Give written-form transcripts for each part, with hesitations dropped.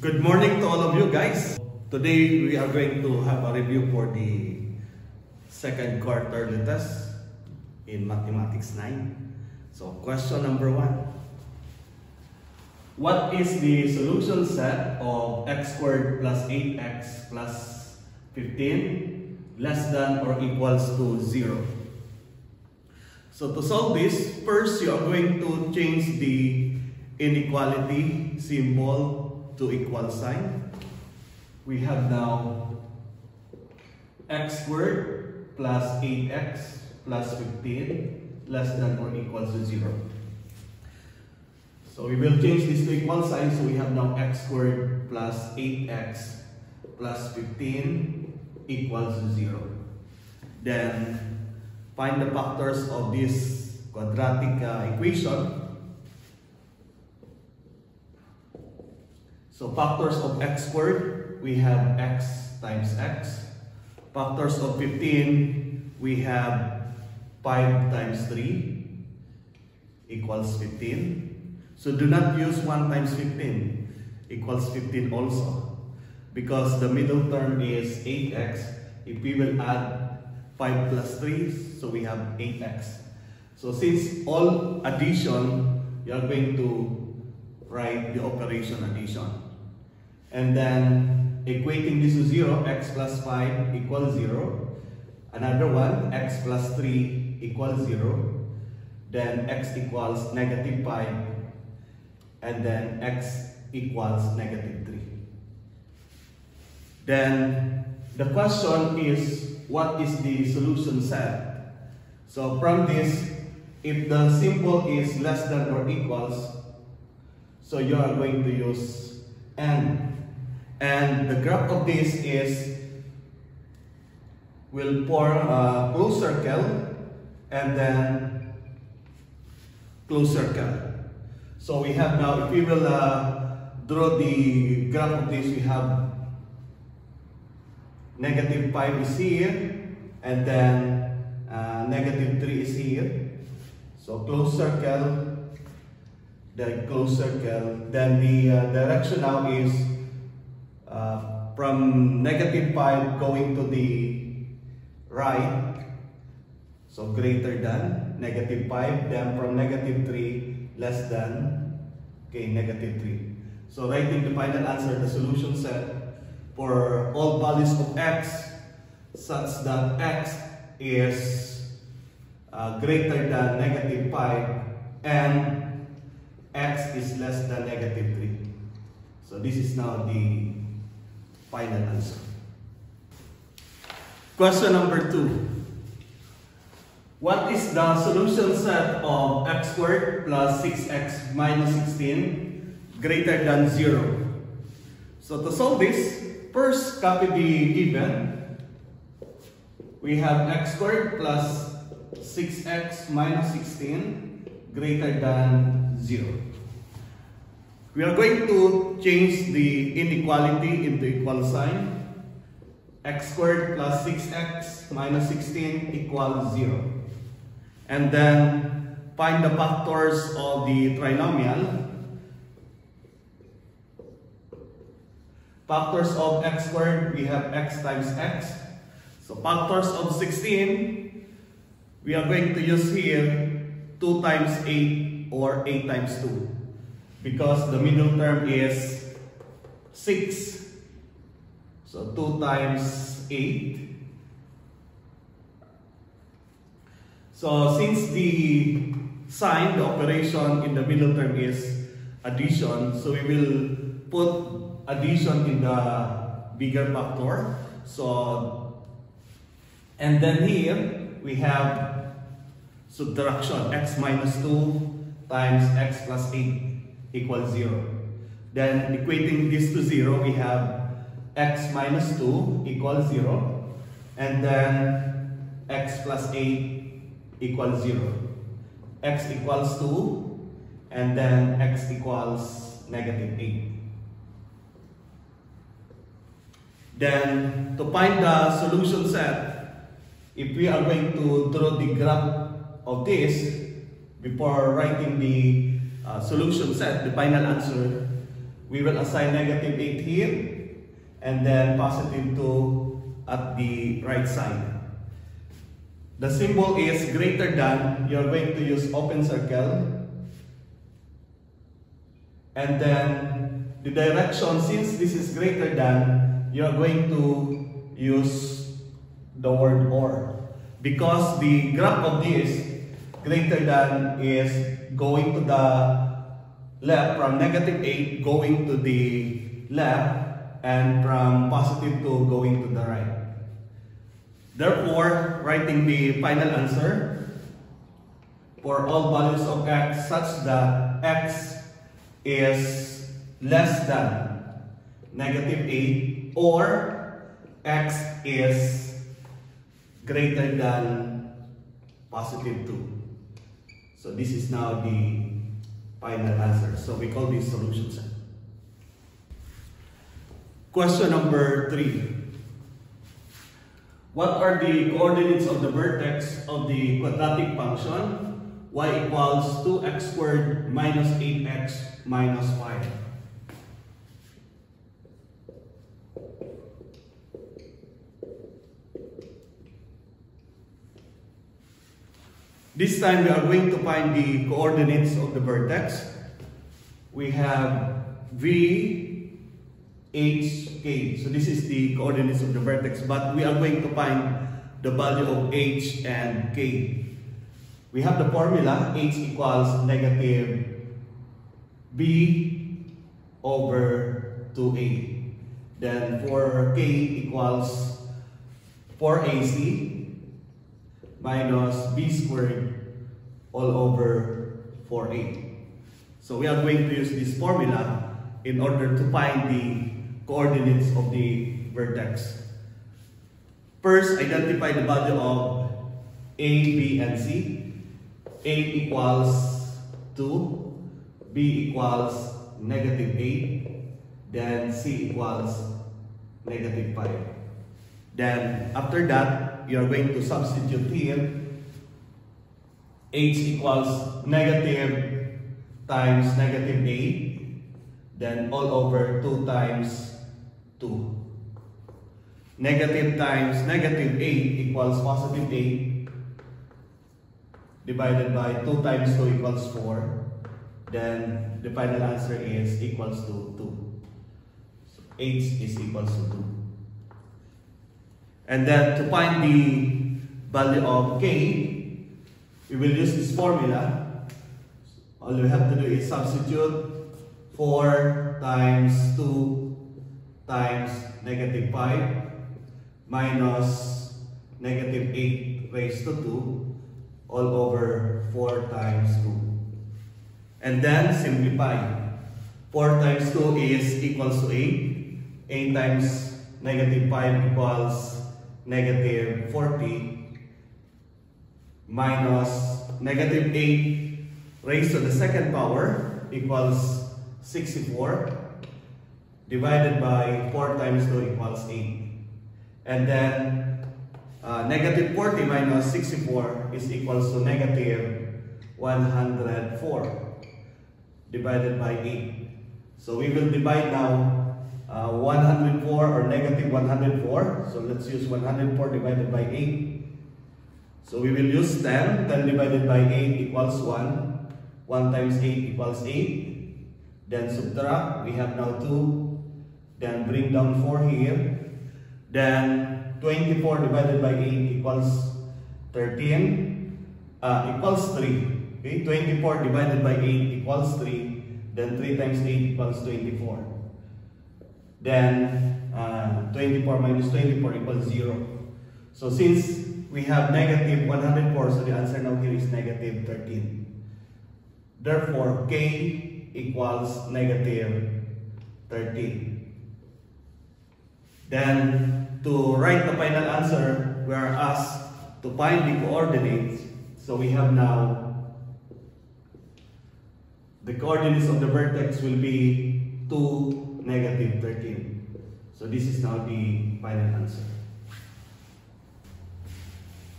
Good morning to all of you guys. Today we are going to have a review for the second quarterly test in Mathematics 9. So question number 1. What is the solution set of x squared plus 8x plus 15 less than or equals to 0? So to solve this, first you are going to change the inequality symbol to equal sign. We have now x squared plus 8x plus 15 less than or equals to 0. So we will change this to equal sign. So we have now x squared plus 8x plus 15 equals to 0. Then find the factors of this quadratic equation. So factors of x squared, we have x times x. Factors of 15, we have 5 times 3 equals 15. So do not use 1 times 15 equals 15 also, because the middle term is 8x. If we will add 5 plus 3, so we have 8x. So since all addition, you are going to write the operation addition. And then equating this to 0, x plus 5 equals 0. Another one, x plus 3 equals 0. Then x equals negative 5. And then x equals negative 3. Then the question is, what is the solution set? So from this, if the symbol is less than or equals, so you are going to use n. And the graph of this is, we'll form a closed circle and then closed circle. So we have now, if we will draw the graph of this, we have negative 5 is here, and then negative 3 is here. So closed circle, then closed circle. Then the direction now is from negative 5 going to the right. So greater than negative 5. Then from negative 3 less than, okay, negative 3. So writing the final answer, the solution set for all values of x such that x is greater than negative 5 and x is less than negative 3. So this is now the final answer. Question number 2. What is the solution set of x squared plus 6x minus 16 greater than 0? So to solve this, first copy the given. We have x squared plus 6x minus 16 greater than 0. We are going to change the inequality into equal sign. X squared plus 6x minus 16 equals 0. And then find the factors of the trinomial. Factors of x squared, we have x times x. So factors of 16, we are going to use here 2 times 8 or 8 times 2. Because the middle term is 6. So 2 times 8. So since the sign, the operation in the middle term is addition, so we will put addition in the bigger factor. So, and then here we have subtraction, x minus 2 times x plus 8 equals 0. Then equating this to 0, we have x minus 2 equals 0. And then x plus 8 equals 0. X equals 2. And then x equals negative 8. Then to find the solution set, if we are going to draw the graph of this before writing the solution set, the final answer, we will assign negative 8 here, and then positive 2 at the right side. The symbol is greater than, you're going to use open circle. And then the direction, since this is greater than, you're going to use the word or. Because the graph of this greater than is going to the left, from negative 8 going to the left, and from positive 2 going to the right. Therefore, writing the final answer for all values of x such that x is less than negative 8 or x is greater than positive 2. So this is now the final answer. So we call this solution set. Question number 3. What are the coordinates of the vertex of the quadratic function y equals 2x squared minus 8x minus 5? This time we are going to find the coordinates of the vertex. We have v, h, k. So this is the coordinates of the vertex, but we are going to find the value of h and k. We have the formula, h equals negative b over 2a. Then for k equals 4ac minus b squared all over 4a. So we are going to use this formula in order to find the coordinates of the vertex. First, identify the value of a, b, and c. A equals 2, b equals negative 8, then c equals negative 5. Then after that, you are going to substitute here. H equals negative times negative 8, then all over 2 times 2. Negative times negative 8 equals positive 8, divided by 2 times 2 equals 4. Then the final answer is equals to 2. So h is equals to 2. And then to find the value of k, we will use this formula. All we have to do is substitute 4 times 2 times negative 5 minus negative 8 raised to 2 all over 4 times 2. And then simplify. 4 times 2 is equals to 8. 8 times negative 5 equals negative 40 minus negative 8 raised to the second power equals 64 divided by 4 times 2 equals 8. And then negative 40 minus 64 is equals to negative 104 divided by 8. So we will divide now 104 or negative 104. So let's use 104 divided by 8. So we will use 10. 10 divided by 8 equals 1. 1 times 8 equals 8. Then subtract. We have now 2. Then bring down 4 here. Then 24 divided by 8 equals 13. Equals 3. Okay? 24 divided by 8 equals 3. Then 3 times 8 equals 24. Then 24 minus 24 equals 0. So since we have negative 104, so the answer now here is negative 13. Therefore, k equals negative 13. Then to write the final answer, we are asked to find the coordinates. So we have now the coordinates of the vertex will be 2, negative 13. So this is now the final answer.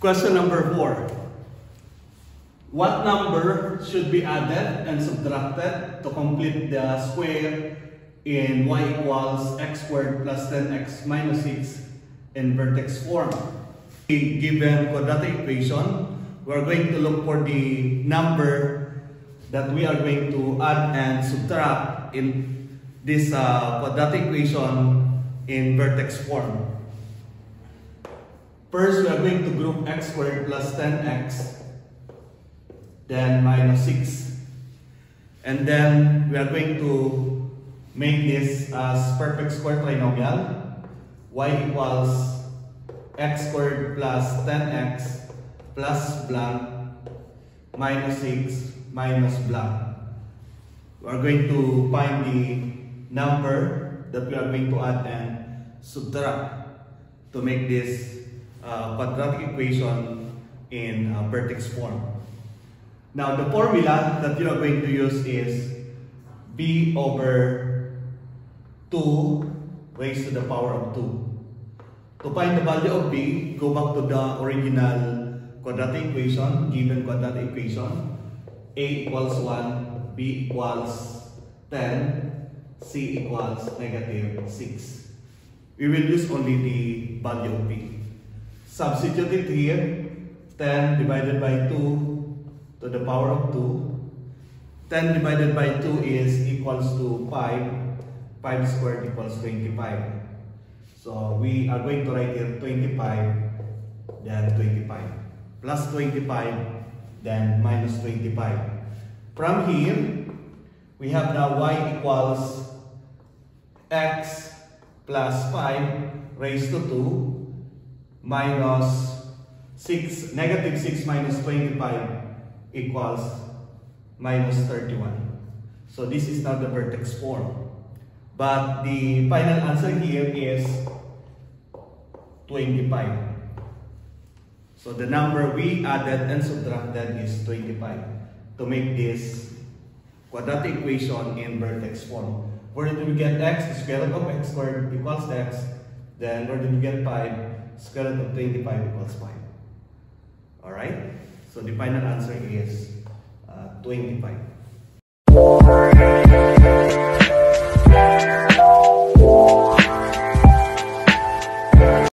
Question number 4. What number should be added and subtracted to complete the square in y equals x squared plus 10x minus 6 in vertex form. Given quadratic equation, we are going to look for the number that we are going to add and subtract in this quadratic equation in vertex form. First, we are going to group x squared plus 10x, then minus 6. And then we are going to make this as perfect square trinomial. Y equals x squared plus 10x plus blank minus 6 minus blank. We are going to find the number that we are going to add and subtract to make this quadratic equation in vertex form. Now, the formula that you are going to use is b over 2 raised to the power of 2. To find the value of b, go back to the original quadratic equation, given quadratic equation. A equals 1, b equals 10, c equals negative 6. We will use only the value of b. Substitute it here, 10 divided by 2 to the power of 2. 10 divided by 2 is equals to 5. 5 squared equals 25. So we are going to write here 25, then 25. Plus 25, then minus 25. From here, we have now y equals x plus 5 raised to 2 minus 6, negative 6 minus 25 equals minus 31. So this is now the vertex form. But the final answer here is 25. So the number we added and subtracted is 25 to make this quadratic equation in vertex form. Where did we get x? The square root of x squared equals x. Then where did we get 5? Square root of 25 equals 5. Alright? So the final answer is 25.